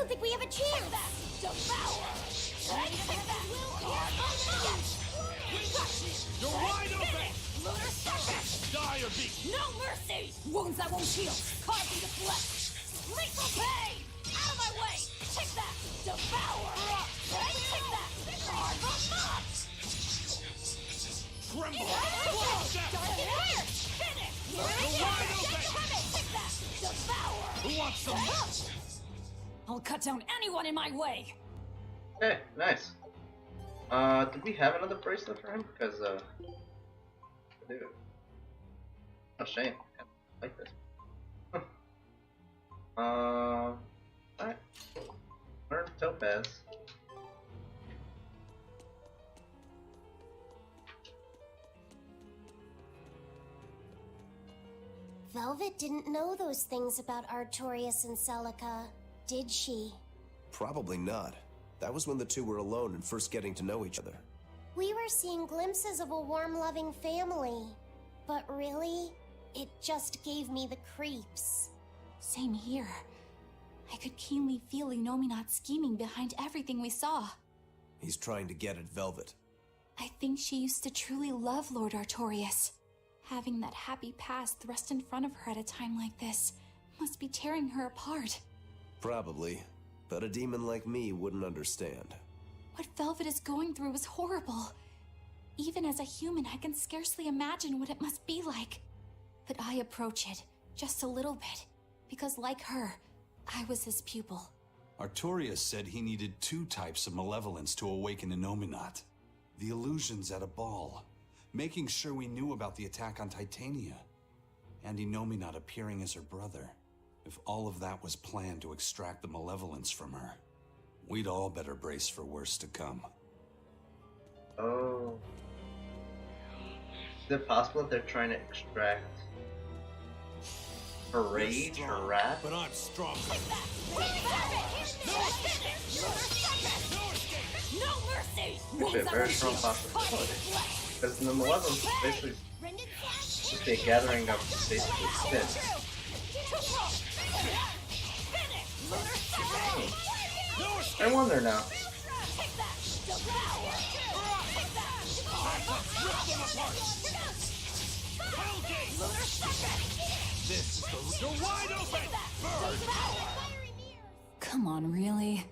don't think we have a chance! Devour! You're wide open! Lunar Serpent! Die or be! No mercy! Wounds that won't heal! Causing the flesh! Lethal pain! Out of my way! Take that! Devour! Take that! Carve them up! Tremble! Dark and iron! Finish! You're wide open! Take that! Devour! Who wants some? I'll cut down anyone in my way! Hey, nice. Did we have another bracelet for him? Because, I do. Oh, shame. I like this. Alright. Learn Topaz. Velvet didn't know those things about Artorias and Celica, did she? Probably not. That was when the two were alone and first getting to know each other. We were seeing glimpses of a warm, loving family. But really, it just gave me the creeps. Same here. I could keenly feel Inominat scheming behind everything we saw. He's trying to get at Velvet. I think she used to truly love Lord Artorias. Having that happy past thrust in front of her at a time like this must be tearing her apart. Probably. But a demon like me wouldn't understand. What Velvet is going through is horrible. Even as a human, I can scarcely imagine what it must be like. But I approach it, just a little bit, because like her, I was his pupil. Artorias said he needed two types of malevolence to awaken Inominat. The illusions at a ball, making sure we knew about the attack on Titania, and Inominat appearing as her brother. If all of that was planned to extract the malevolence from her, we'd all better brace for worse to come. Oh. Is it possible that they're trying to extract her rage, her wrath? But I'm strong. No mercy! Actually, a very strong possibility. Because the malevolence is basically just a gathering of basically spin. I wonder now. This is the... You're wide open! Burn! Come on, really?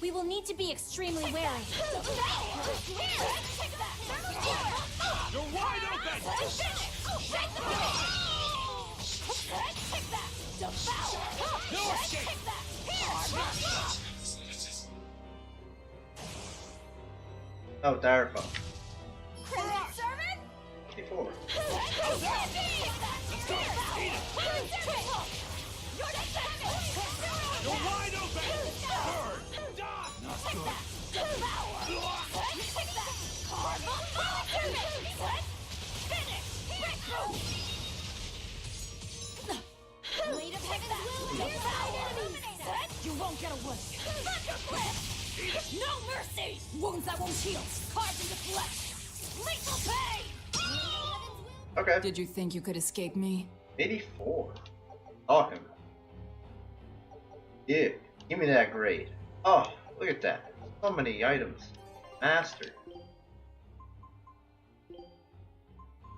We will need to be extremely wary. You're wide open! No escape! Oh, Direfall. Crimson Servant? 54. Let's go! Eat it! You're wide open! Burn! Die! Not good. Blade of Heaven's will! You won't get away! No mercy! Wounds that won't heal! Carved into flesh! Lethal pain! Okay. Did you think you could escape me? 84. Oh, him. Yeah, give me that grade. Oh, look at that. So many items. Master.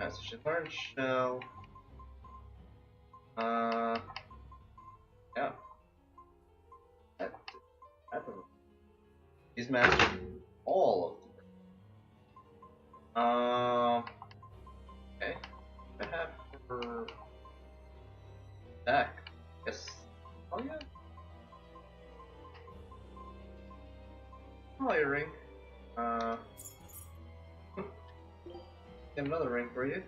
Alright, so she learned shell. Yeah. That doesn't. He's mastered all of them. Okay. I have her back. Yes. Oh yeah. Oh, your ring. Get another ring for you.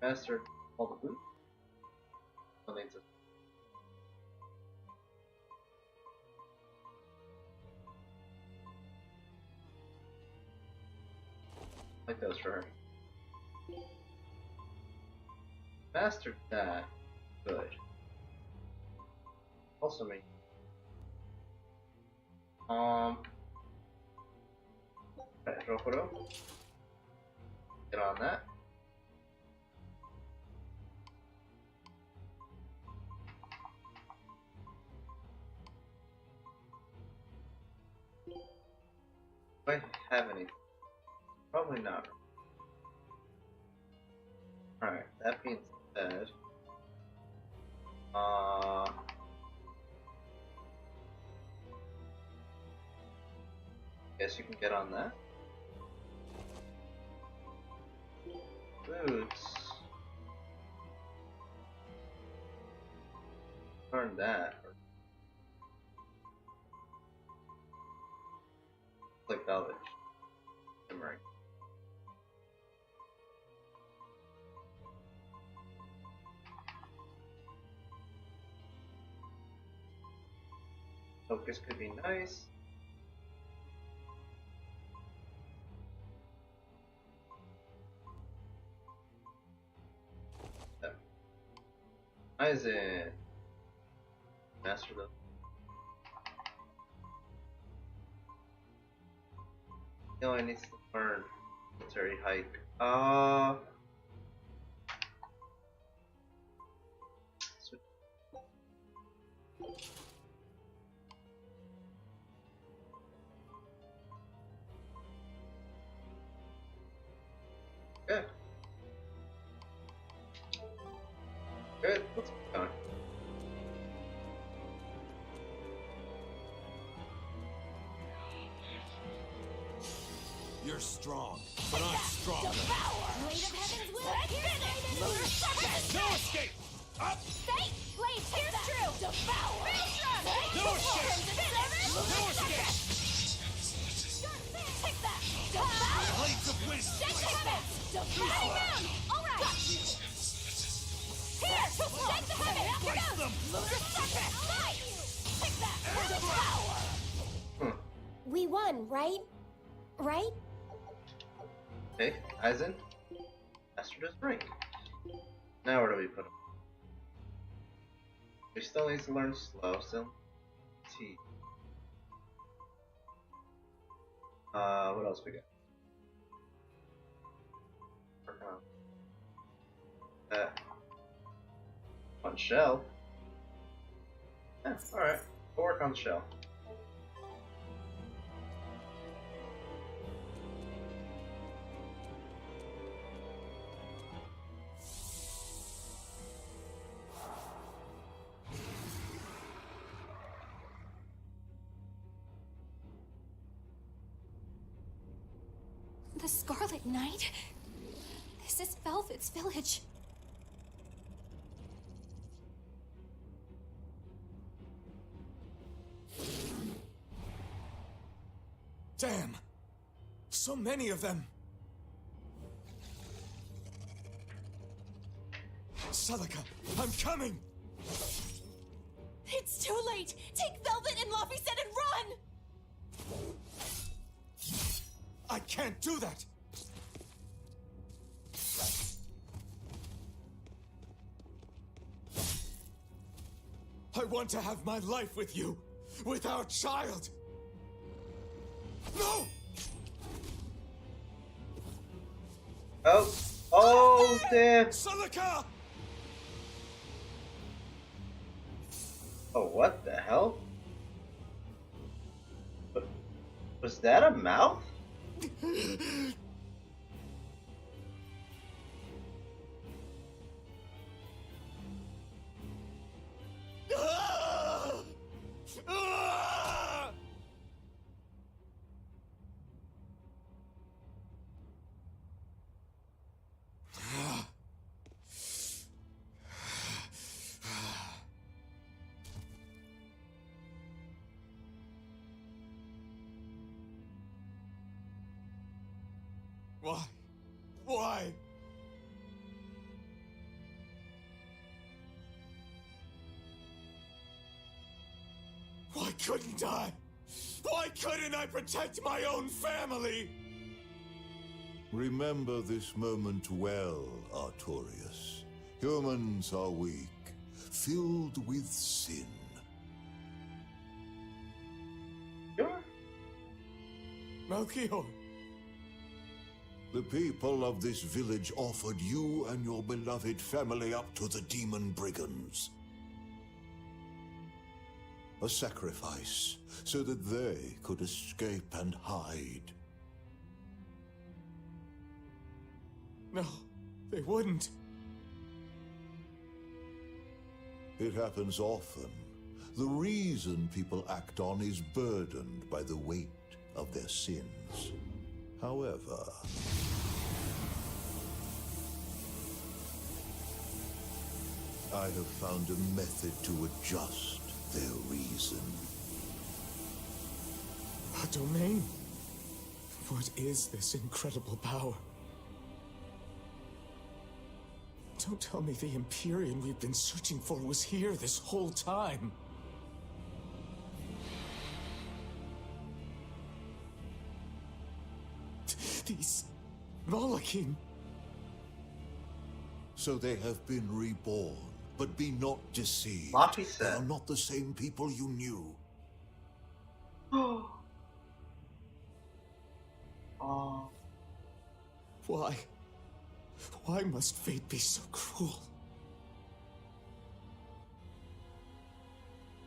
Master all the boots. Oh, needs it. Like those for her. Mastered that. Good. Also me. Right, Rokuro. Get on that. Do I have any? Probably not. Alright, that being said, guess you can get on that. Boots. Learn that. Like velvet. Shimmering. Focus could be nice. Aizen. Master though. No, I need to learn military hike. Switch. Good. Good. Let's keep going. You're strong, but I'm stronger. Blade of Heaven's will. Finish. Lunar surface. No escape! Up! Fate. Blade. Here's true. Devour. No escape! No escape! Take that. Devour. Blades of wisdom! Take that. Devour. All right. Here. Take the heaven. After Slice goes. them! Lunar surface. Nice. Take that. Devour. We won, right? Right? Okay, Aizen. Master does ring. Now where do we put him? We still need to learn slow, still. T. What else we got? On shell. Yeah, alright. We'll work on shell. The Scarlet Knight? This is Velvet's village. Damn! So many of them! Celica, I'm coming! It's too late. Take Velvet and Laphicet and run. I can't do that! I want to have my life with you, with our child! No! Oh, damn! Celica! Oh, what the hell? Was that a mouth? Ah! Ah! Why? Why? Why couldn't I? Why couldn't I protect my own family? Remember this moment well, Artorias. Humans are weak, filled with sin. Sure. Melchior! The people of this village offered you and your beloved family up to the demon brigands. A sacrifice, so that they could escape and hide. No, they wouldn't. It happens often. The reason people act on is burdened by the weight of their sins. However, I have found a method to adjust their reason. A domain? What is this incredible power? Don't tell me the Empyrean we've been searching for was here this whole time. These Malachim. So they have been reborn, but be not deceived. Lottie They said. are not the same people you knew. Oh. Why? Why must fate be so cruel?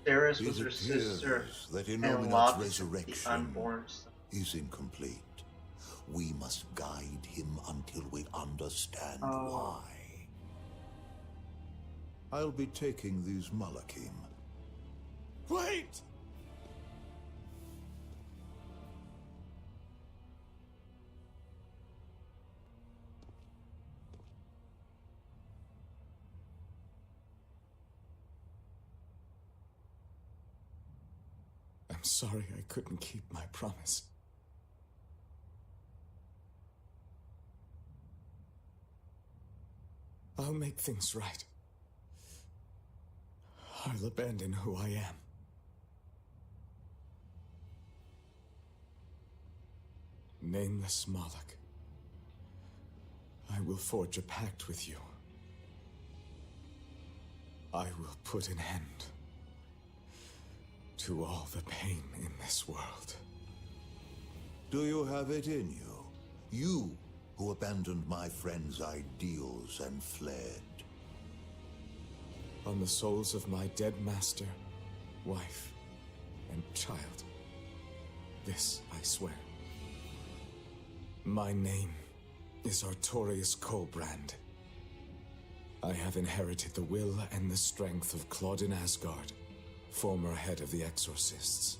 Ceres It was her appears sister, that and Innominat's Lottie the resurrection unborn son. is incomplete. We must guide him until we understand Oh. why. I'll be taking these Malachim. Wait! I'm sorry I couldn't keep my promise. I'll make things right. I'll abandon who I am. Nameless Moloch, I will forge a pact with you. I will put an end to all the pain in this world. Do you have it in you? You who abandoned my friend's ideals and fled. On the souls of my dead master, wife, and child. This I swear. My name is Artorius Colbrand. I have inherited the will and the strength of Claudin Asgard, former head of the Exorcists.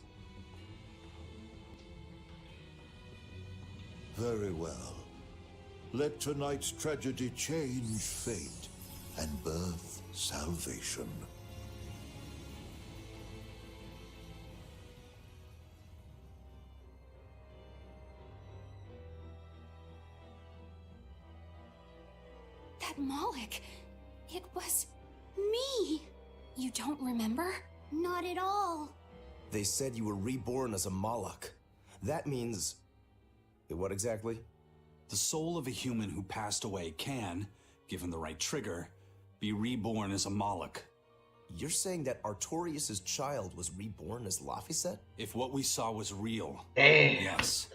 Very well. Let tonight's tragedy change fate and birth salvation. That Moloch, it was me. You don't remember? Not at all. They said you were reborn as a Moloch. That means... what exactly? The soul of a human who passed away can, given the right trigger, be reborn as a Moloch. You're saying that Artorius' child was reborn as Laphicet? If what we saw was real, Damn. yes.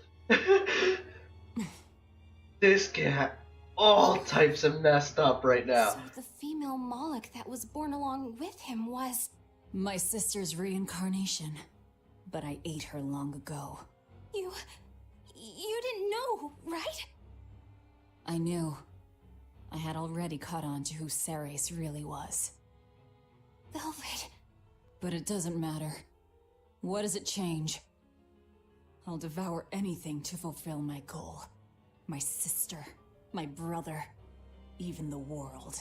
This cat, all types of messed up right now. So the female Moloch that was born along with him was... My sister's reincarnation, but I ate her long ago. You didn't know, right? I knew. I had already caught on to who Ceres really was. Velvet. But it doesn't matter. What does it change? I'll devour anything to fulfill my goal. My sister, my brother, even the world.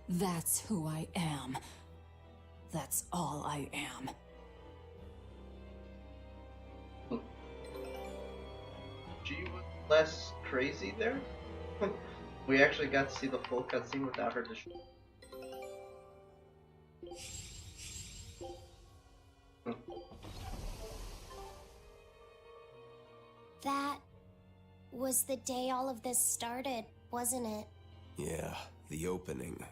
That's who I am. That's all I am. She was less crazy there. We actually got to see the full cutscene without her destroying. That was the day all of this started, wasn't it? Yeah, the opening.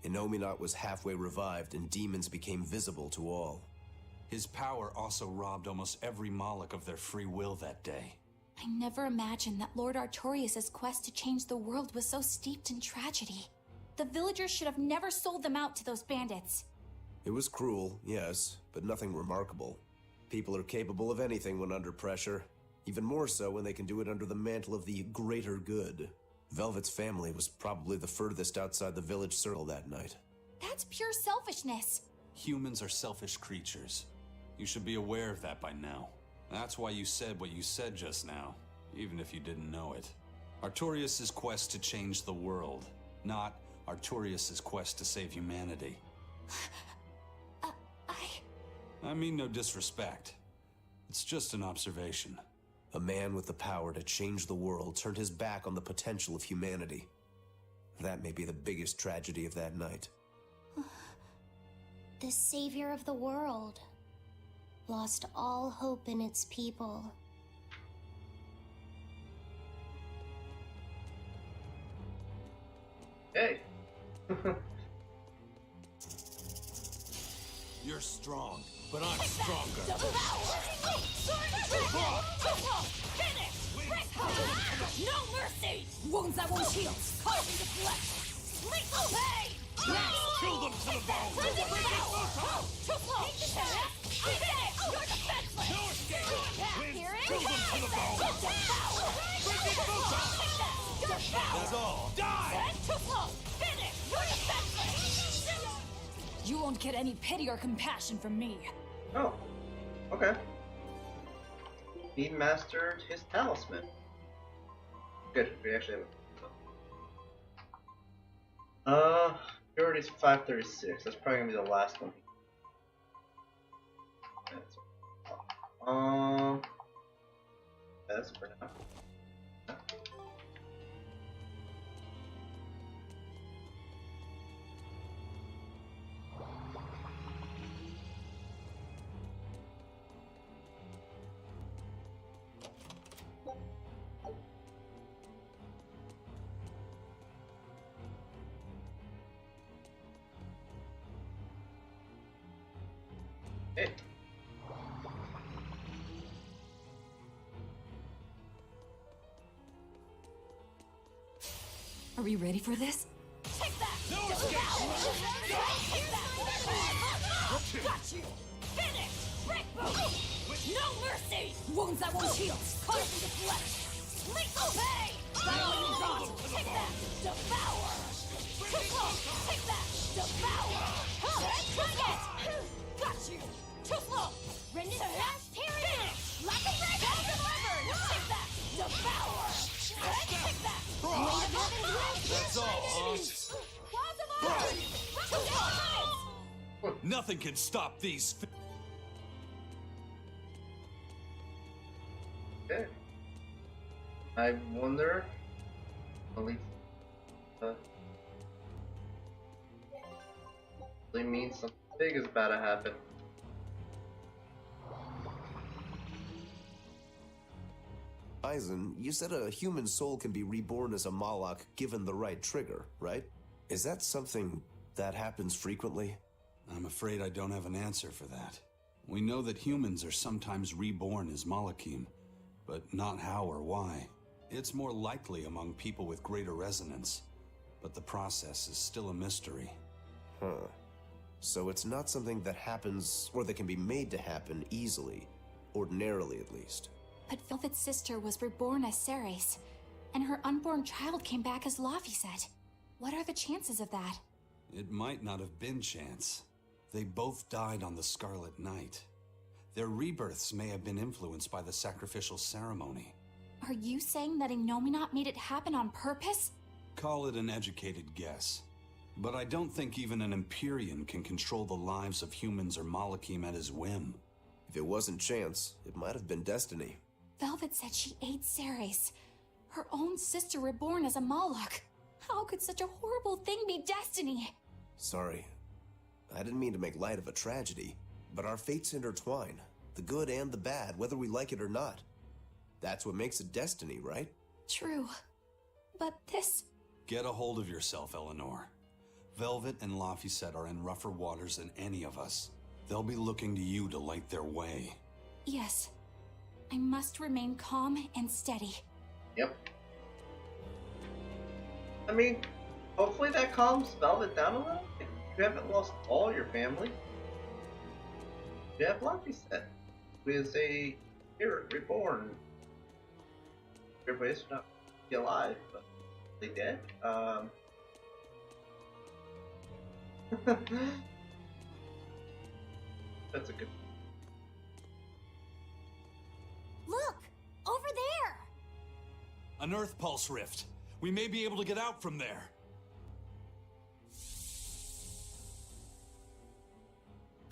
Innominat was halfway revived and demons became visible to all. His power also robbed almost every Moloch of their free will that day. I never imagined that Lord Artorias' quest to change the world was so steeped in tragedy. The villagers should have never sold them out to those bandits. It was cruel, yes, but nothing remarkable. People are capable of anything when under pressure, even more so when they can do it under the mantle of the greater good. Velvet's family was probably the furthest outside the village circle that night. That's pure selfishness. Humans are selfish creatures. You should be aware of that by now. That's why you said what you said just now, even if you didn't know it. Artorias' quest to change the world, not Artorias' quest to save humanity. I mean no disrespect. It's just an observation. A man with the power to change the world turned his back on the potential of humanity. That may be the biggest tragedy of that night. The savior of the world lost all hope in its people. Hey. You're strong, but I'm stronger. No mercy! Wounds that won't heal, carving the flesh! Lethal pain! Kill them to the bone! Too close! You're defenseless! No escape! Here it Kill them to the bone! That's all! Die! Too close! Finish! You're defenseless! You won't get any pity or compassion from me. Oh. Okay. He mastered his talisman. Good. We actually have purity is 536. That's probably gonna be the last one. That's for now. Hey. Are we ready for this? Take that! No escape! Got you! Finish! Break boot! No mercy! Wounds that won't heal, carving the flesh! Lethal pain! Battling gone! Take that! Devour! Too close! Take that! Devour! Try it! Got you! Too close! Render the last period! Finish! Like a dragon! Delivered! Take that! Devour! Take that! That's all, Nothing can stop these. Okay. I wonder. Really means something big is about to happen. Eisen, you said a human soul can be reborn as a Moloch given the right trigger, right? Is that something that happens frequently? I'm afraid I don't have an answer for that. We know that humans are sometimes reborn as Molochim, but not how or why. It's more likely among people with greater resonance, but the process is still a mystery. Huh. So it's not something that happens, or that can be made to happen easily, ordinarily at least. But Velvet's sister was reborn as Ceres, and her unborn child came back as Laphicet. What are the chances of that? It might not have been chance. They both died on the Scarlet Night. Their rebirths may have been influenced by the sacrificial ceremony. Are you saying that Innominat made it happen on purpose? Call it an educated guess. But I don't think even an Empyrean can control the lives of humans or Molochim at his whim. If it wasn't chance, it might have been destiny. Velvet said she ate Ceres, her own sister reborn as a Moloch. How could such a horrible thing be destiny? Sorry. I didn't mean to make light of a tragedy, but our fates intertwine, the good and the bad, whether we like it or not. That's what makes it destiny, right? True. But this... Get a hold of yourself, Eleanor. Velvet and Laphicet are in rougher waters than any of us. They'll be looking to you to light their way. Yes. I must remain calm and steady. Yep. I mean, hopefully that calms Velvet down a little. You haven't lost all your family. You have Laphicet, who is a spirit reborn. Everybody's not be alive, but they dead. That's a good. Look! Over there! An Earth Pulse Rift. We may be able to get out from there.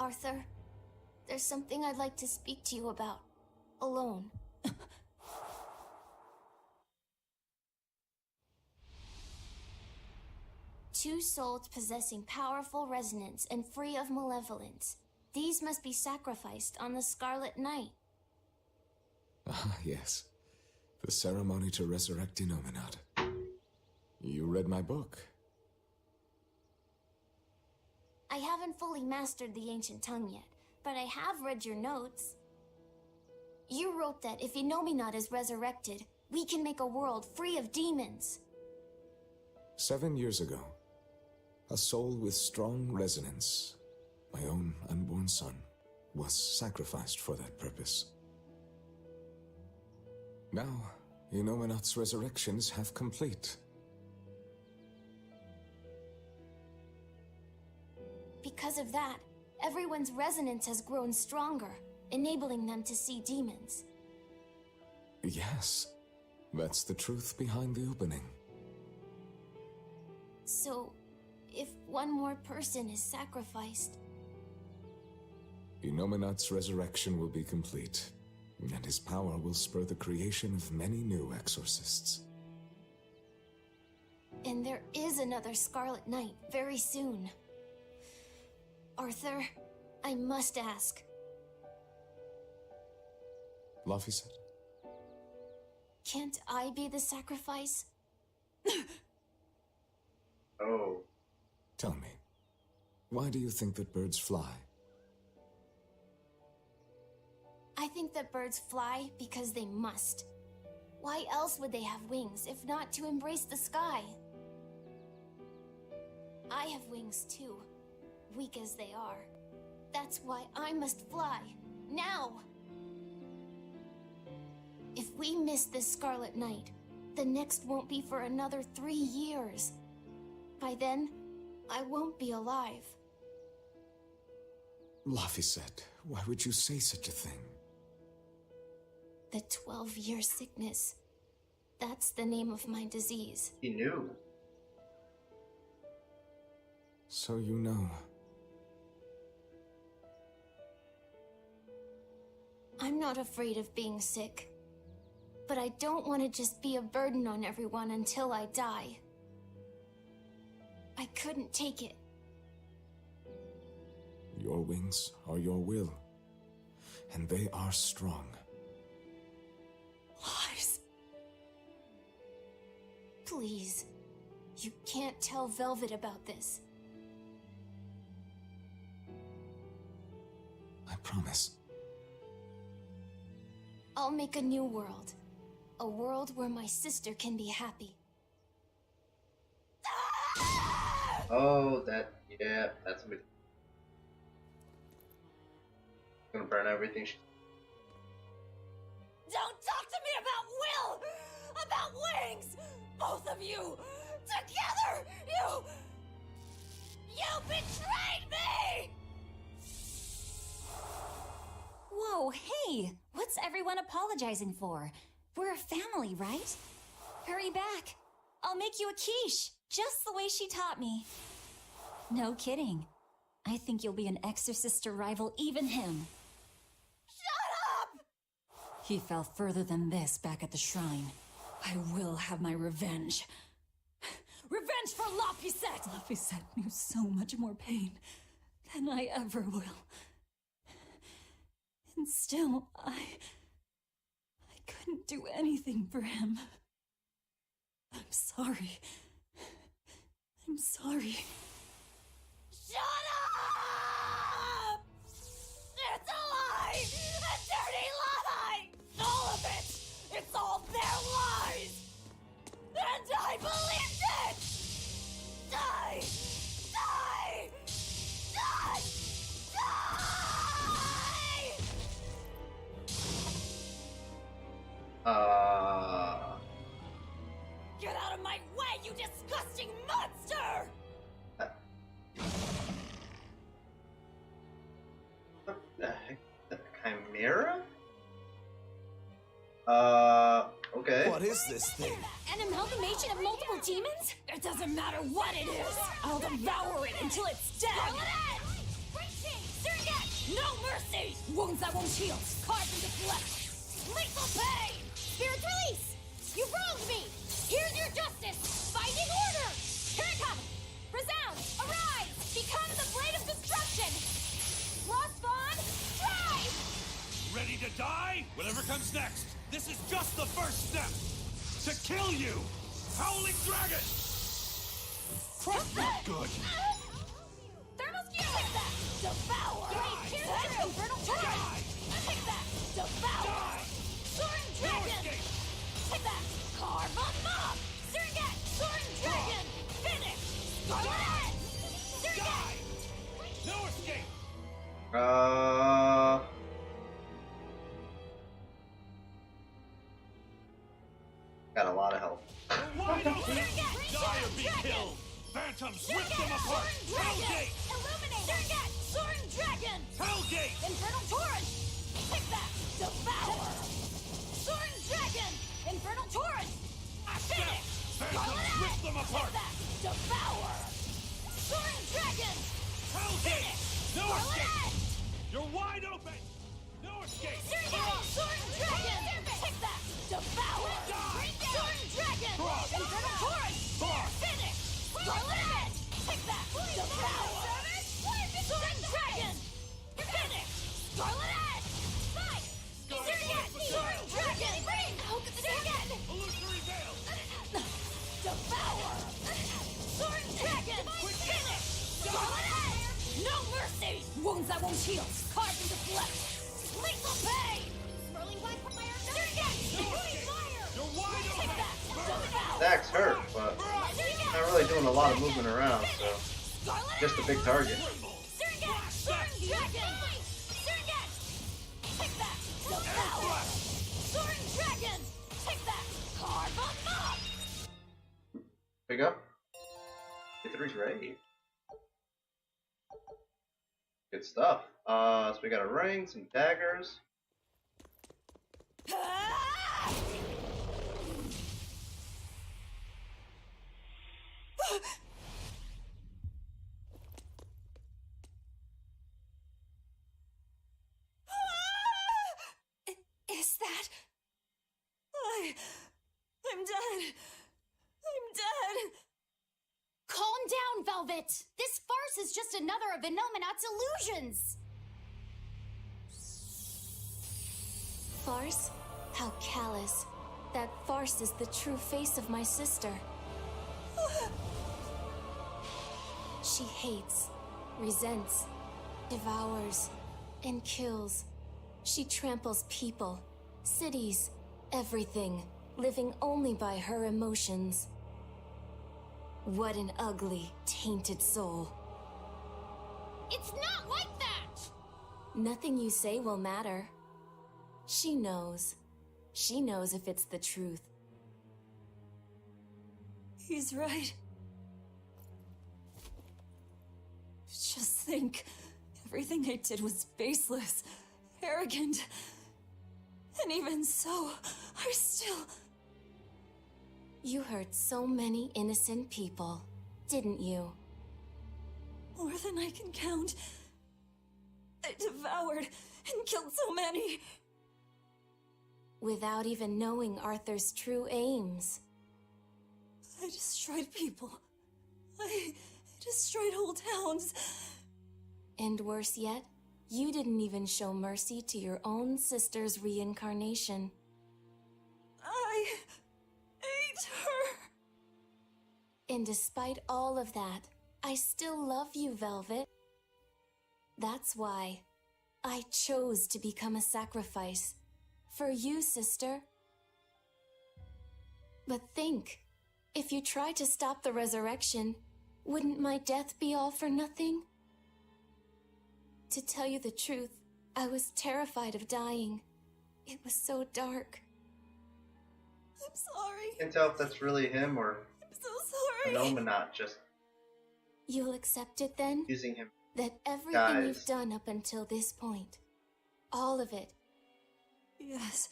Arthur, there's something I'd like to speak to you about. Alone. Two souls possessing powerful resonance and free of malevolence. These must be sacrificed on the Scarlet Night. Ah, yes. The ceremony to resurrect Innominat. You read my book. I haven't fully mastered the ancient tongue yet, but I have read your notes. You wrote that if Innominat is resurrected, we can make a world free of demons. 7 years ago, a soul with strong resonance, my own unborn son, was sacrificed for that purpose. Now, Innominat's resurrections have complete. Because of that, everyone's resonance has grown stronger, enabling them to see demons. Yes, that's the truth behind the opening. So, if one more person is sacrificed... Innominat's resurrection will be complete, and his power will spur the creation of many new exorcists. And there is another Scarlet Night very soon. Arthur, I must ask. Laphicet? Can't I be the sacrifice? Oh. Tell me, why do you think that birds fly? I think that birds fly because they must. Why else would they have wings if not to embrace the sky? I have wings too, weak as they are. That's why I must fly, now! If we miss this Scarlet Night, the next won't be for another 3 years. By then, I won't be alive. Laphicet, why would you say such a thing? The 12-year sickness. That's the name of my disease. He knew. So you know. I'm not afraid of being sick. But I don't want to just be a burden on everyone until I die. I couldn't take it. Your wings are your will, and they are strong. Lies. Please. You can't tell Velvet about this. I promise. I'll make a new world. A world where my sister can be happy. Oh, yeah, that's gonna be. Gonna burn everything. Don't talk to me about will! About wings! Both of you! Together! You betrayed me! Whoa, hey! What's everyone apologizing for? We're a family, right? Hurry back. I'll make you a quiche, just the way she taught me. No kidding. I think you'll be an exorcist to rival even him. Shut up! He fell further than this back at the shrine. I will have my revenge. Revenge for Laphicet! Laphicet knew so much more pain than I ever will. And still, I couldn't do anything for him. I'm sorry. I'm sorry. Shut up! Chimera? Okay. What is this thing? An amalgamation of multiple demons? It doesn't matter what it is. I'll devour it until it's dead. No mercy! Wounds that won't heal. Carved into flesh. Lethal pain! Spirits release! You wronged me! Here's your justice! Binding order! Here it comes! Resound! Arise! Become the blade of destruction! Lost Spawn, strive! Ready to die? Whatever comes next. This is just the first step. To kill you! Howling Dragon! Not good. Thermoskew! Take that! Devour! Infernal Torrent! Take that! Devour! Die! Soaring No Dragon! escape! Take that! Carve them up! Surget! Soaring Dragon! Finish! Scarlet Edge! Surget! Die! No escape! Got a lot of health. You're wide open! Die or be killed! Phantoms, rip them apart! Hellgate! Illuminate! Surget! Soaring Dragon! Hellgate! Infernal Torrent! Take that! Devour! Soaring Dragon! Infernal Torrent! Finish! Phantoms, rip them apart! Take that! Devour! Soaring Dragon! Hellgate! No Scarlet escape! Edge! You're wide open! No escape! Soaring Dragon! Take that! Devour! Die! Soaring Dragon! Cross! Infernal Torrent! Cross! Finish! Scarlet Edge! Take that! Devour! Soaring Dragon! Finish! Scarlet Edge! Fight! Soaring Dragon! How could this happen? Illusory veil! Devour! Soaring Dragon! Finish! Scarlet Edge! No mercy! Wounds that won't heal. Carved into flesh. Lethal pain! Swirling black fire! Fire! You're wide Take open! that! Devour! Zach's hurt, but not really doing a lot of movement around, so just a big target. Soaring Dragon! Surget! Take that! Devour! Soaring Dragon! Take that! Carve them up! Pick up. Get 3's ready. Good stuff. So we got a ring, some daggers. Is that... I'm dead. I'm dead. Calm down, Velvet! This farce is just another of Inominat's illusions! Farce? How callous. That farce is the true face of my sister. She hates, resents, devours, and kills. She tramples people, cities, everything, living only by her emotions. What an ugly, tainted soul. It's not like that! Nothing you say will matter. She knows. She knows if it's the truth. He's right. Just think, everything I did was baseless, arrogant. And even so, I still... You hurt so many innocent people, didn't you? More than I can count. I devoured and killed so many. Without even knowing Arthur's true aims. I destroyed people. I destroyed whole towns. And worse yet, you didn't even show mercy to your own sister's reincarnation. I ate her. And despite all of that, I still love you, Velvet. That's why I chose to become a sacrifice. For you, sister. But think, if you try to stop the resurrection, wouldn't my death be all for nothing? To tell you the truth, I was terrified of dying. It was so dark. I'm sorry. Can't tell if that's really him or I'm so sorry. Inominat just You'll accept it then? using him. That everything Guys. you've done up until this point, all of it, Yes.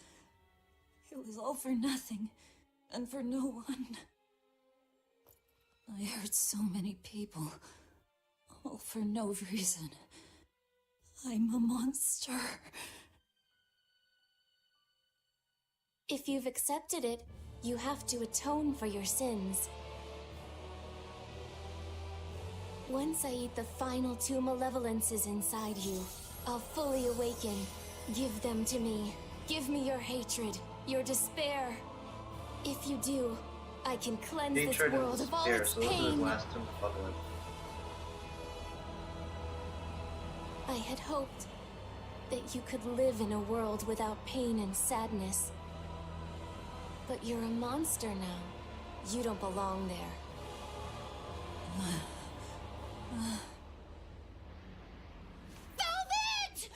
It was all for nothing, and for no one. I hurt so many people, all for no reason. I'm a monster. If you've accepted it, you have to atone for your sins. Once I eat the final 2 malevolences inside you, I'll fully awaken. Give them to me. Give me your hatred, your despair. If you do, I can cleanse this Hatred and world of all despair, its so those are the pain. last two malevolent. I had hoped that you could live in a world without pain and sadness. But you're a monster now. You don't belong there. Velvet!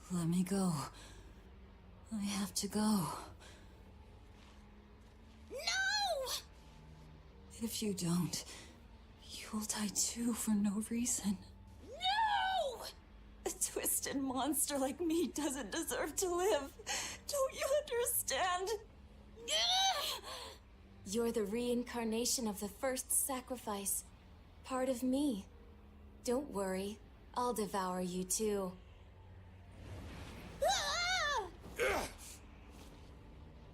Let me go. I have to go. No! If you don't, you'll die too for no reason. No! A twisted monster like me doesn't deserve to live. Don't you understand? You're the reincarnation of the first sacrifice. Part of me. Don't worry. I'll devour you too.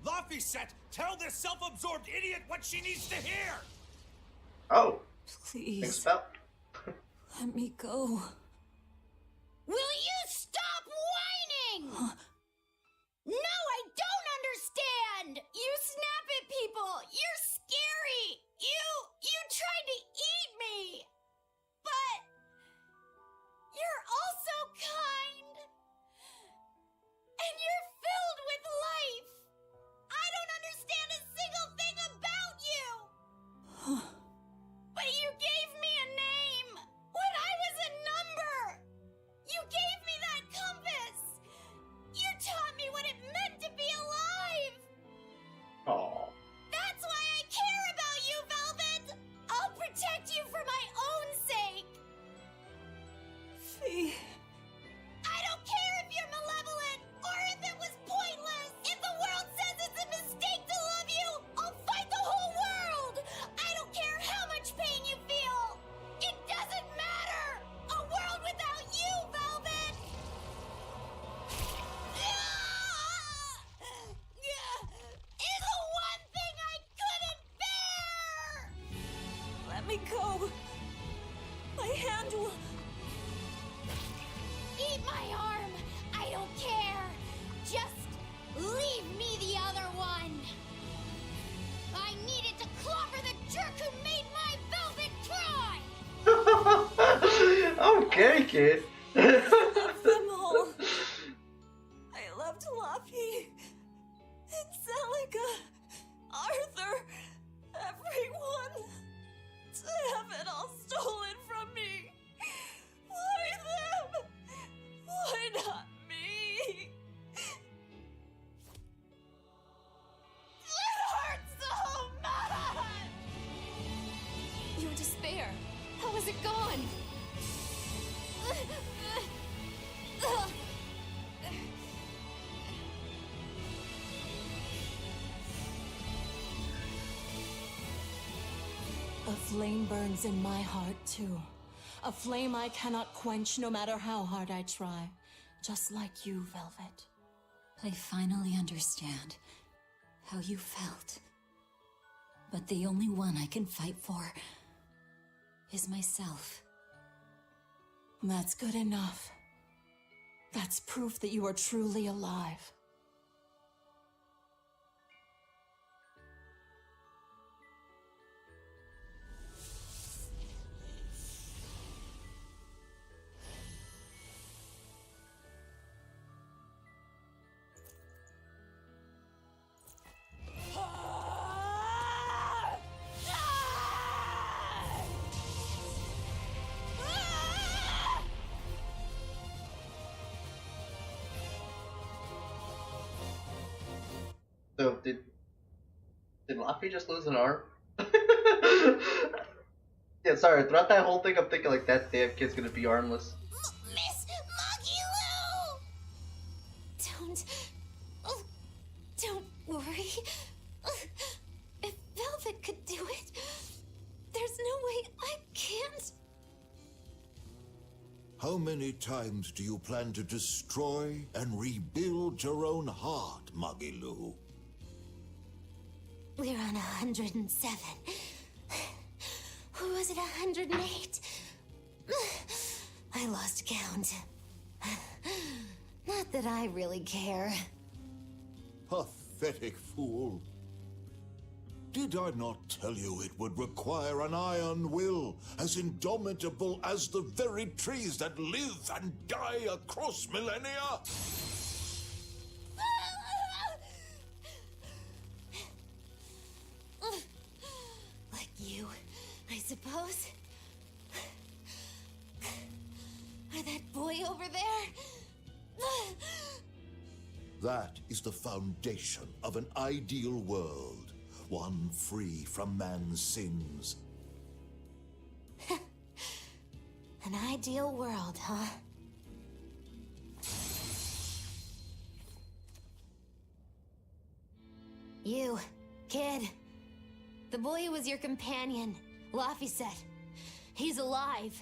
Laphicet, tell this self-absorbed idiot what she needs to hear! Oh, Please, thanks, Bell. let me go. Will you stop whining? No, I don't understand! You snap at people! You're scary! You tried to eat me! But you're also kind! And you're filled with life! I don't understand a single thing about you! But you gave me a name! When I was a number! You gave me that compass! You taught me what it meant to be alive! Aw. That's why I care about you, Velvet! I'll protect you for my own sake! Fee, I don't care if you're malevolent, or if it was pointless! If the world says it's a mistake to love you, I'll fight the whole world! I don't care how much pain you feel! It doesn't matter! A world without you, Velvet! Is the one thing I couldn't bear! let me go. My hand will... Eat my arm! I don't care! Just leave me the other one! I needed to clobber the jerk who made my velvet cry! Okay, kid. love them all. I loved Laffy, and Celica, Arthur, everyone. To have it all stolen from me. Why them? Why not me? It hurts so much! Your despair, how is it gone? A flame burns in my heart, too. A flame I cannot quench no matter how hard I try. Just like you, Velvet. I finally understand how you felt. But the only one I can fight for is myself. That's good enough. That's proof that you are truly alive. So did Laffy just lose an arm? Yeah, sorry. Throughout that whole thing, I'm thinking like that damn kid's gonna be armless. Miss Maggie Don't worry. If Velvet could do it, there's no way I can't. How many times do you plan to destroy and rebuild your own heart, Magilu? We're on 107. Or was it 108? I lost count. Not that I really care. Pathetic fool. Did I not tell you it would require an iron will as indomitable as the very trees that live and die across millennia? Like you, I suppose. Or that boy over there. That is the foundation of an ideal world, one free from man's sins. An ideal world, huh? You, kid. The boy who was your companion, Laffy said. He's alive.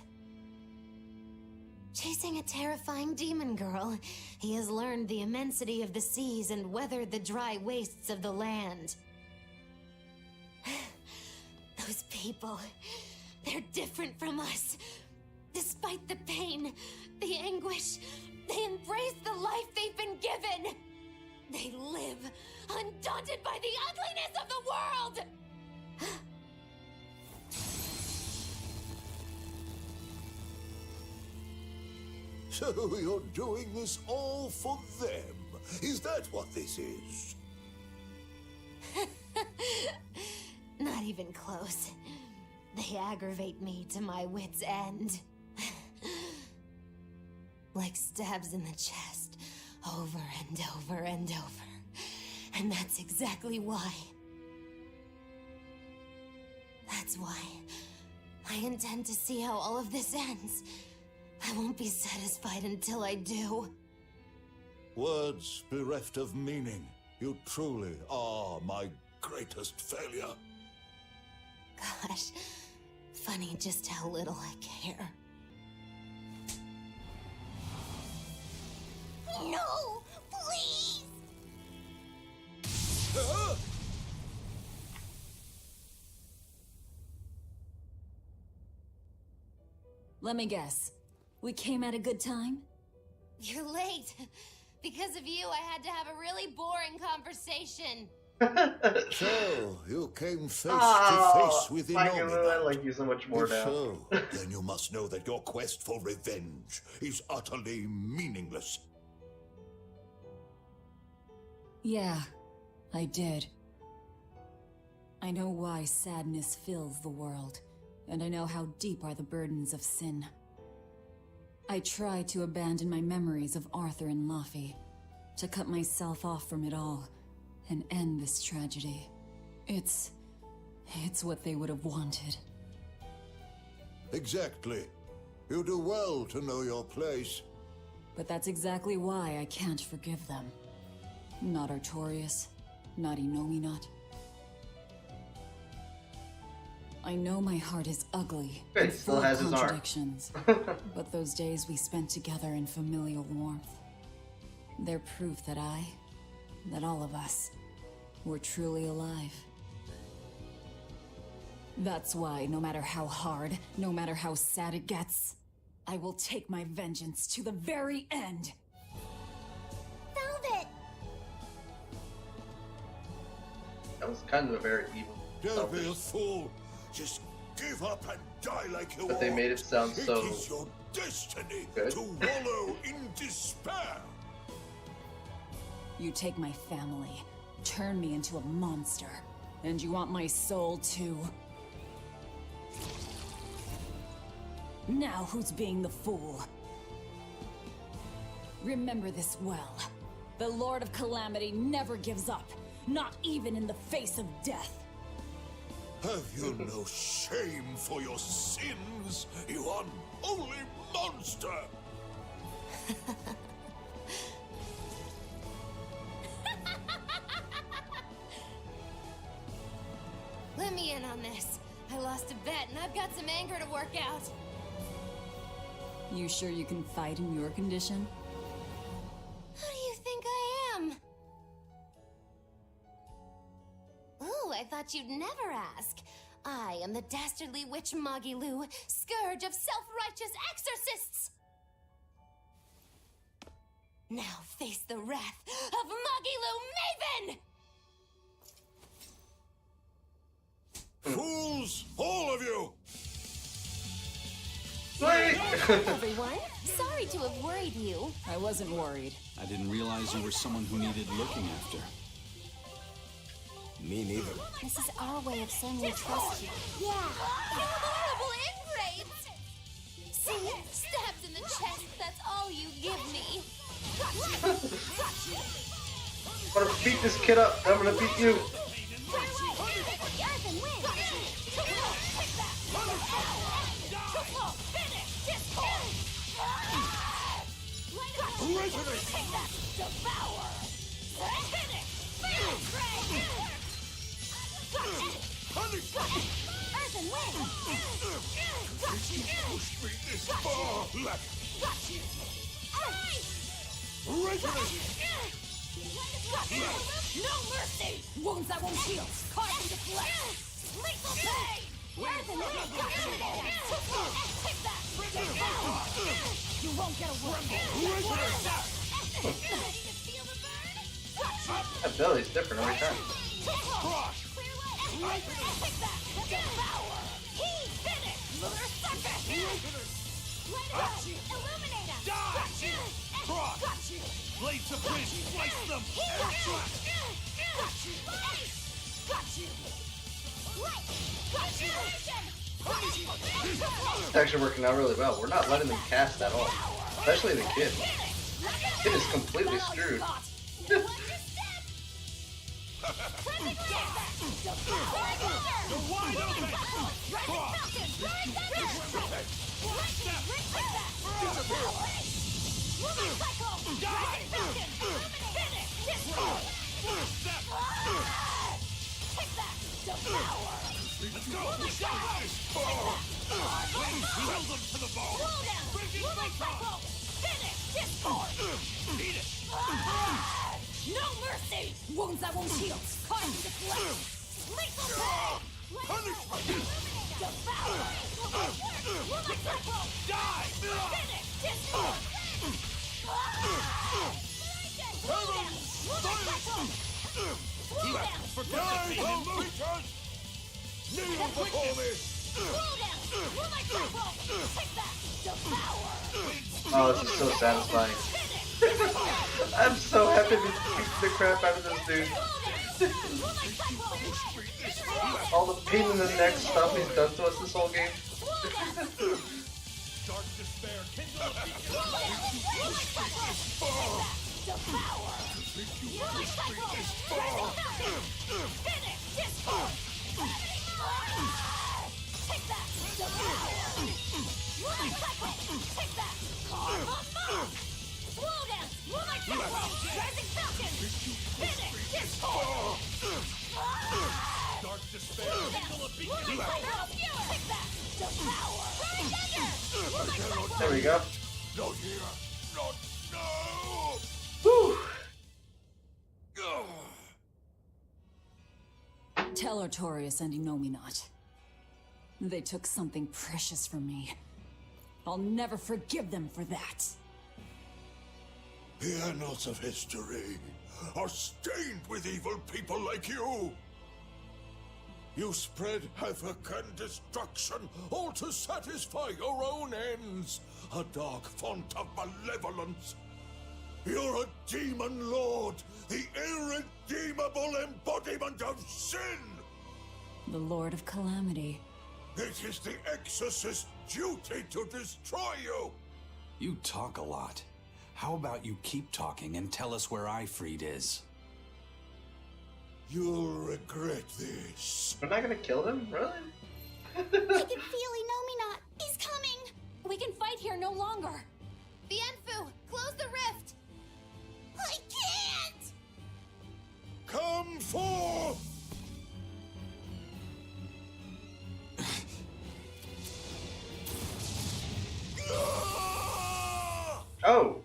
Chasing a terrifying demon girl, he has learned the immensity of the seas and weathered the dry wastes of the land. Those people, they're different from us. Despite the pain, the anguish, they embrace the life they've been given. They live, undaunted by the ugliness of the world! So you're doing this all for them? Is that what this is? Not even close. They aggravate me to my wit's end. Like stabs in the chest, over and over and over. And that's exactly why. That's why I intend to see how all of this ends. I won't be satisfied until I do. Words bereft of meaning. You truly are my greatest failure. Gosh, funny just how little I care. No, please! Let me guess. We came at a good time? You're late. Because of you, I had to have a really boring conversation. So, you came face to face with Inomina. I like you so much more If now. so, then you must know that your quest for revenge is utterly meaningless. Yeah, I did. I know why sadness fills the world, and I know how deep are the burdens of sin. I tried to abandon my memories of Arthur and Laffy, to cut myself off from it all, and end this tragedy. It's what they would have wanted. Exactly. You do well to know your place. But that's exactly why I can't forgive them. Not Artorias, not Inominat. I know my heart is ugly Good, and he still full has of his arm. contradictions, but those days we spent together in familial warmth, they're proof that all of us, were truly alive. That's why, no matter how hard, no matter how sad it gets, I will take my vengeance to the very end. Velvet! That was kind of a very evil. Don't be a selfish. fool. Just give up and die like you But they ought. made it sound so It is your destiny good. to wallow in despair. You take my family, turn me into a monster, and you want my soul too. Now who's being the fool? Remember this well. The Lord of Calamity never gives up, Not even in the face of death. Have you no shame for your sins, you unholy monster? Let me in on this. I lost a bet and I've got some anger to work out. You sure you can fight in your condition? Who do you think I am? Ooh, I thought you'd never ask. I am the dastardly witch Magilu, scourge of self-righteous exorcists! Now face the wrath of Magilu Maven! Fools, all of you! Wait! Everyone, sorry to have worried you. I wasn't worried. I didn't realize you were someone who needed looking after. Me neither. This is our way of saying we trust you. Yeah. You horrible ingrates! See? Stabs in the chest, that's all you give me. I'm gonna beat this kid up. I'm gonna beat you. No mercy! Wounds that won't heal! Carved into flesh! Lethal pain! You won't get away! That belly's different every time. Blades of wind, slice them! It's actually working out really well. We're not letting them cast at all. Especially the kid. Kid is completely screwed. No mercy! Wounds that won't heal! Carved into flesh! Lethal pain! Kneel before me! Oh, this is so satisfying. I'm so happy to be beating the crap out of this dude. All the pain in the neck stuff he's done to us this whole game. Dark despair, There we go. Not here! Not now! Whew. Tell Artorias and Inominat. They took something precious from me. I'll never forgive them for that. The annals of history are stained with evil people like you. You spread havoc and destruction, all to satisfy your own ends. A dark font of malevolence. You're a demon lord, the irredeemable embodiment of sin. The Lord of Calamity. It is the exorcist's duty to destroy you. You talk a lot. How about you keep talking and tell us where Ifrit is? You'll regret this. We're not gonna kill them, really? I can feel Inomina. He's coming. We can fight here no longer. Bienfu, close the rift! I can't. Come forth! Oh.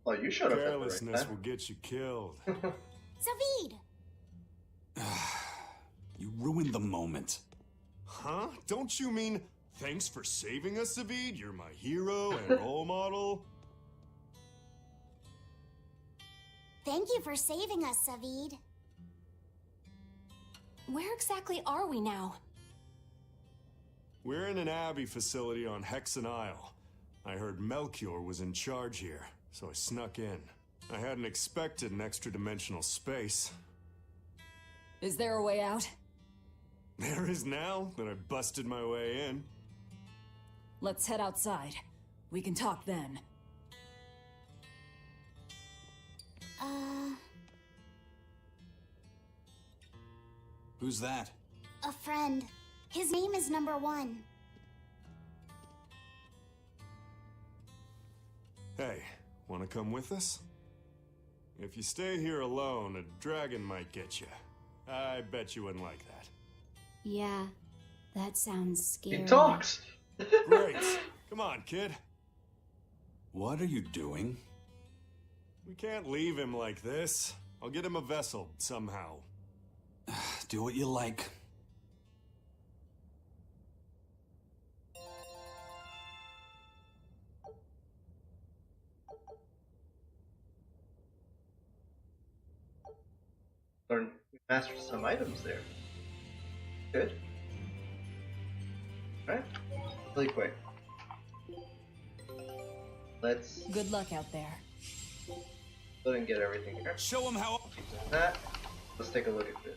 Well, you showed up at the right Carelessness time. will get you killed. Zavid. You ruined the moment. Huh? Don't you mean thanks for saving us, Zavid? You're my hero and role model. Thank you for saving us, Zavid. Where exactly are we now? We're in an Abbey facility on Hexen Isle. I heard Melchior was in charge here, so I snuck in. I hadn't expected an extra-dimensional space. Is there a way out? There is now that I busted my way in. Let's head outside. We can talk then. Who's that? A friend. His name is Number 1. Hey, wanna come with us? If you stay here alone, a dragon might get you. I bet you wouldn't like that. Yeah, that sounds scary. He talks. Great. Come on, kid. What are you doing? We can't leave him like this. I'll get him a vessel, somehow. Do what you like. Learn, master some items there. Good. Alright. Really quick. Let's Good luck out there. go and get everything here. Show him how. That. Let's take a look at this.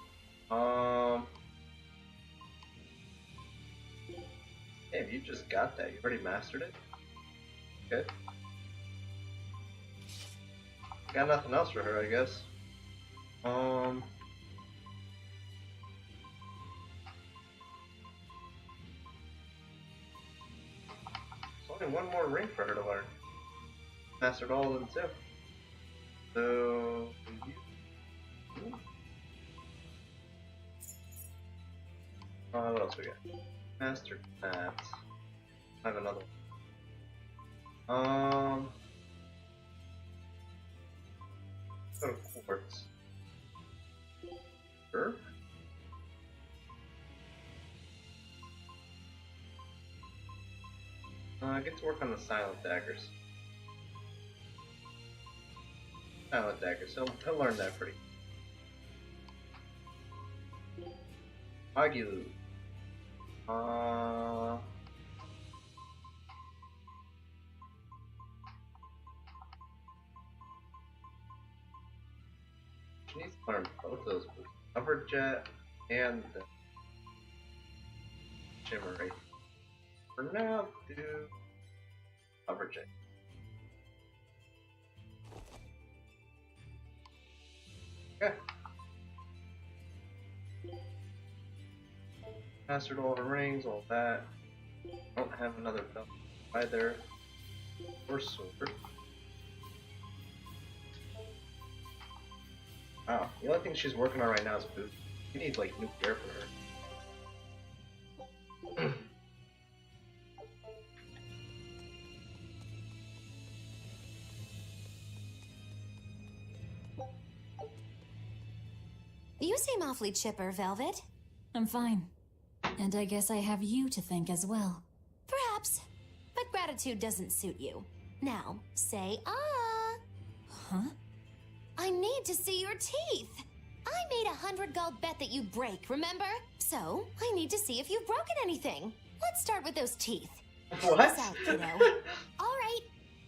Damn, you just got that. You already mastered it? Good. Got nothing else for her, I guess. There's only one more ring for her to learn. Mastered all of them too. So what else we got? Mastered that. I have another one. Go to quartz. Sure. I get to work on the silent daggers. Silent daggers. He'll learn that pretty. Agilu. She needs to learn both those boots. Cover jet and the shimmery. For now, do cover jet. Okay. Mastered all the rings, all that. Don't have another belt either. Or sword. Wow, the only thing she's working on right now is boots. You need like new gear for her. You seem awfully chipper, Velvet. I'm fine. And I guess I have you to thank as well. Perhaps. But gratitude doesn't suit you. Now, say ah. Huh? I need to see your teeth. I made 100 gold bet that you'd break, remember? So, I need to see if you've broken anything. Let's start with those teeth. What? Check this out, kiddo. Alright,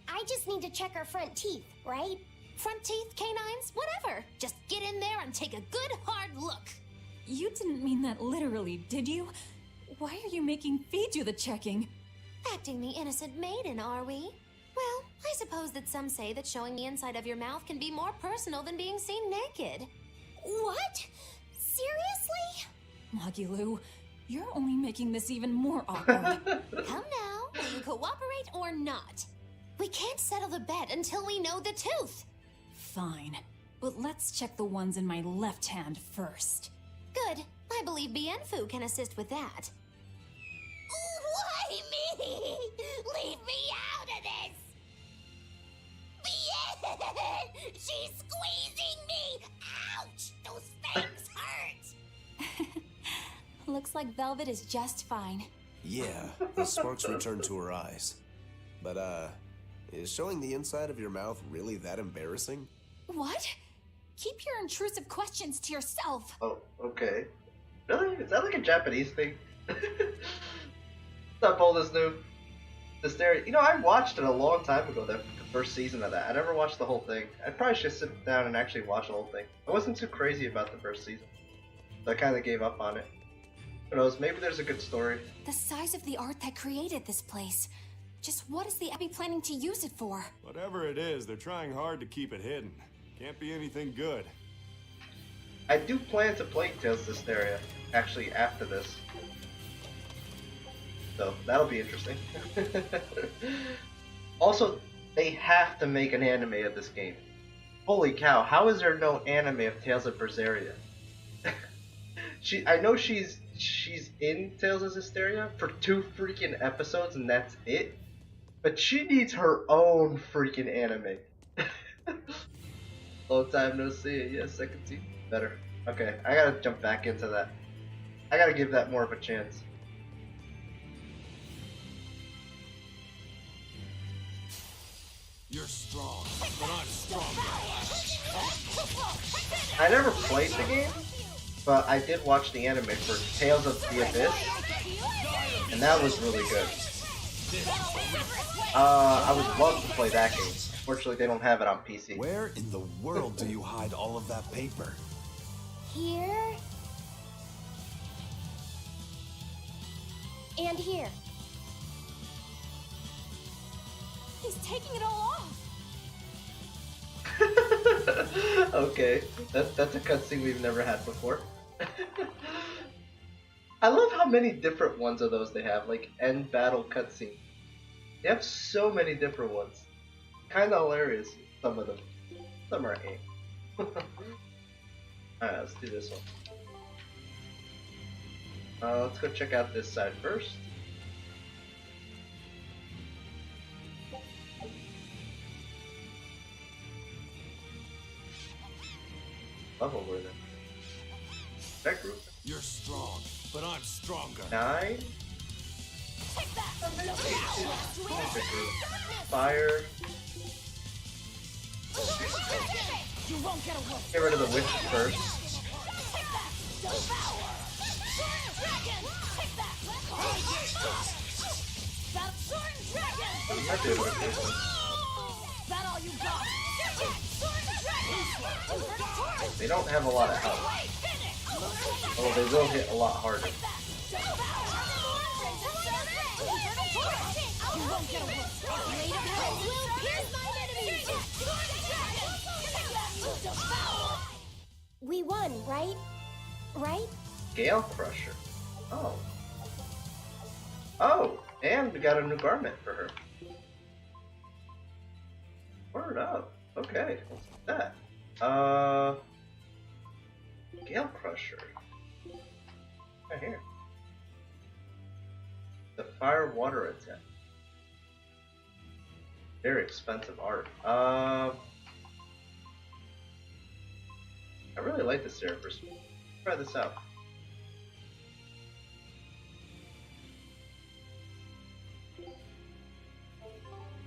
I just need to check her front teeth, right? Front teeth, canines, whatever. Just get in there and take a good hard look. You didn't mean that literally, did you? Why are you making Fee do the checking? Acting the innocent maiden, are we? Well, I suppose that some say that showing the inside of your mouth can be more personal than being seen naked. What? Seriously? Magilu, you're only making this even more awkward. Come now, will you cooperate or not? We can't settle the bet until we know the truth. Fine, but let's check the ones in my left hand first. Good. I believe Bienfu can assist with that. Why me? Leave me out of this! Bien! She's squeezing me! Ouch! Those things hurt! Looks like Velvet is just fine. Yeah, the sparks returned to her eyes. But, is showing the inside of your mouth really that embarrassing? What? Keep your intrusive questions to yourself. Oh, okay. Really? Is that like a Japanese thing? What's up, oldest noob? Berseria. You know, I watched it a long time ago, the first season of that. I never watched the whole thing. I probably should sit down and actually watch the whole thing. I wasn't too crazy about the first season, so I kind of gave up on it. Who knows, maybe there's a good story. The size of the art that created this place. Just what is the Abbey planning to use it for? Whatever it is, they're trying hard to keep it hidden. Can't be anything good. I do plan to play Tales of Berseria, actually, after this. So, that'll be interesting. Also, they have to make an anime of this game. Holy cow, how is there no anime of Tales of Berseria? I know she's in Tales of Berseria for 2 freaking episodes and that's it. But she needs her own freaking anime. Long time no see. Yes, I can see better. Okay, I gotta jump back into that. I gotta give that more of a chance. You're strong, but I'm stronger. I never played the game, but I did watch the anime for Tales of the Abyss, and that was really good. I would love to play that game. Fortunately, they don't have it on PC. Where in the world do you hide all of that paper? Here. And here. He's taking it all off. Okay, that's a cutscene we've never had before. I love how many different ones of those they have, like end battle cutscene. They have so many different ones. Kinda hilarious, some of them. Some are ain't. Alright, let's do this one. Let's go check out this side first. Level we're in. That group. You're strong, but I'm stronger. 9. Fire. Get rid of the witch first. I might be able to do this. They don't have a lot of health. Oh, they will hit a lot harder. We won, right? Right? Gale Crusher. Oh. Oh, and we got a new garment for her. Word up. Okay, let's do that. Gale Crusher. Right here. The fire water attack. Very expensive art. I really like this area. Let's try this out.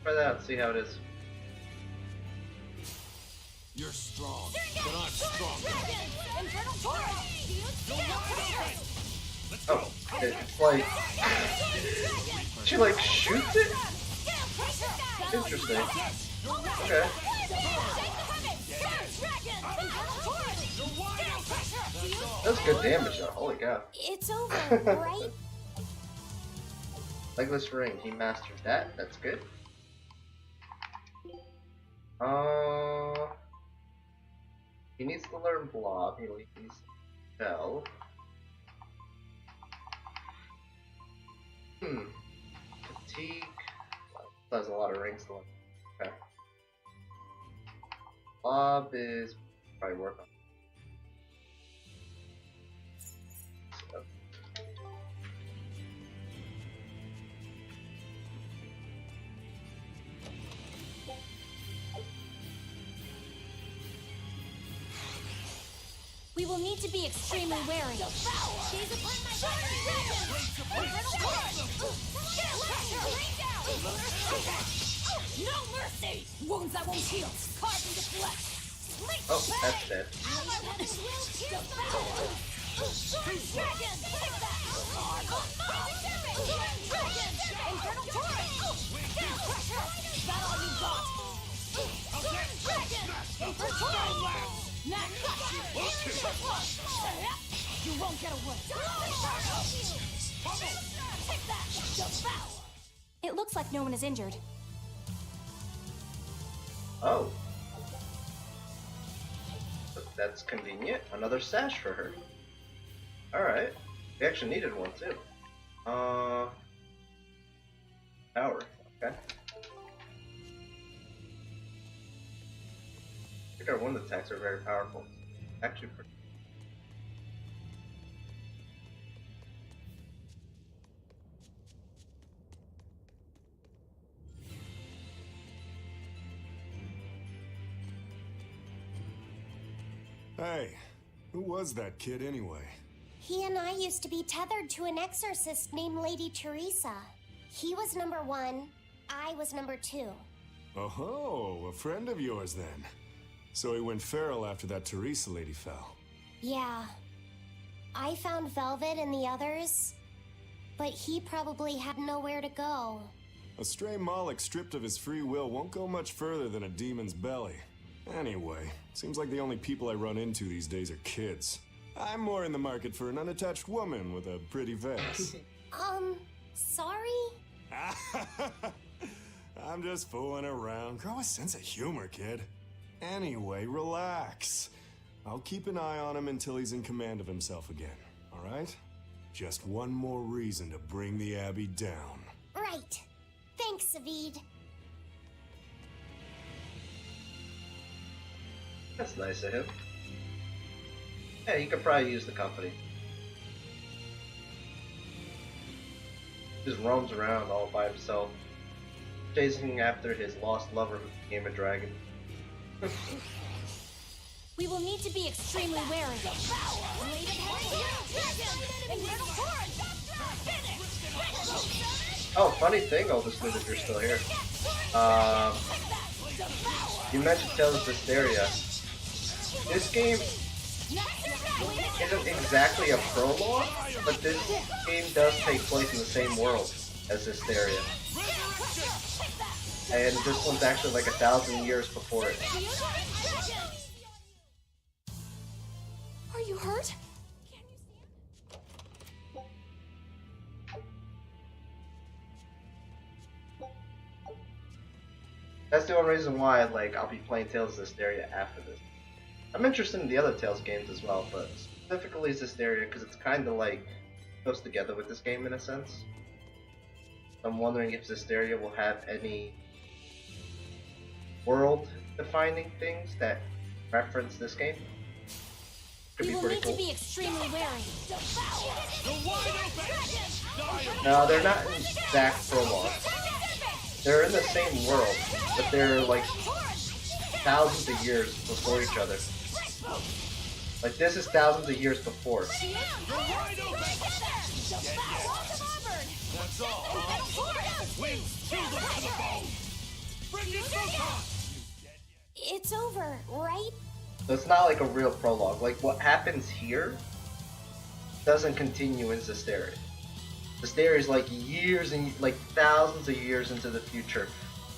Try that out, see how it is. You're strong, but I'm stronger. Oh, it's like... She like shoots it? Interesting. Okay. That's good damage though, holy cow. It's over, right? Legless ring, he mastered that, that's good. He needs to learn Blob. He needs Spell. Fatigue. There's a lot of rings to learn. Okay. Blob is probably work on. So. We will need to be extremely wary. Gaze upon my No mercy! Wounds that won't heal, carved into flesh! Oh, that's dead. You won't get away! It looks like no one is injured. Oh. That's convenient. Another sash for her. Alright. We actually needed one too. Power. Okay. I think our wind attacks are very powerful. Actually pretty. Hey, who was that kid anyway? He and I used to be tethered to an exorcist named Lady Teresa. He was number 1, I was number 2. Oh, a friend of yours then. So he went feral after that Teresa lady fell. Yeah. I found Velvet and the others, but he probably had nowhere to go. A stray Moloch stripped of his free will won't go much further than a demon's belly. Anyway, seems like the only people I run into these days are kids. I'm more in the market for an unattached woman with a pretty face. Sorry? I'm just fooling around. Grow a sense of humor, kid. Anyway, relax. I'll keep an eye on him until he's in command of himself again, alright? Just one more reason to bring the Abbey down. Right. Thanks, Savid. That's nice of him. Yeah, he could probably use the company. Just roams around all by himself, chasing after his lost lover who became a dragon. We will need to be extremely wary. Oh, funny thing, Oldest Knight, if you're still here. You mentioned Tales of Berseria. This game isn't exactly a prologue, but this game does take place in the same world as Hysteria. And this one's actually like 1,000 years before it. Are you hurt? That's the only reason why I'll be playing Tales of Hysteria after this. I'm interested in the other Tales games as well, but specifically Hysteria because it's kind of goes together with this game in a sense. I'm wondering if Hysteria will have any world-defining things that reference this game. Could be pretty cool. We will need to be extremely wary. No, they're not in exact prologue. They're in the same world, but they're thousands of years before each other. This is thousands of years before. That's all. Wings killed them to the bone. Bring it to It's over, right? So it's not like a real prologue. What happens here doesn't continue in Hysteria. Hysteria is years and thousands of years into the future.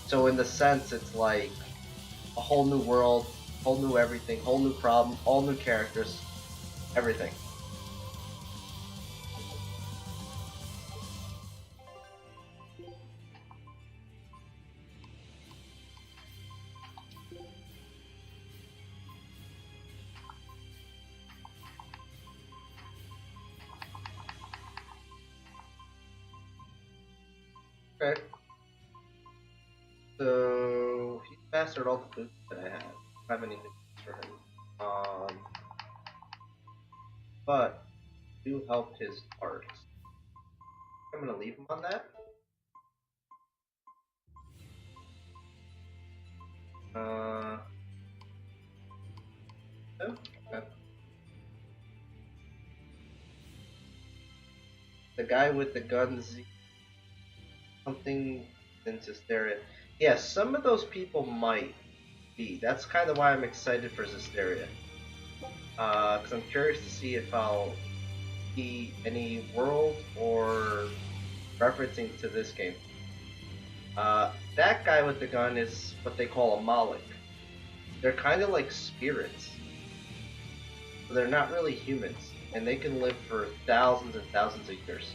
So in the sense, it's a whole new world, whole new everything, whole new problem, all new characters, everything. Okay. So he mastered all the boots that I have. I don't have any new boots for him. But do help his art. I'm gonna leave him on that. Oh, okay. The guy with the guns, something in Zisteria. Yes, some of those people might be. That's kind of why I'm excited for Zisteria. Because I'm curious to see if I'll see any world or referencing to this game. That guy with the gun is what they call a Malik. They're kind of like spirits. They're not really humans, and they can live for thousands and thousands of years.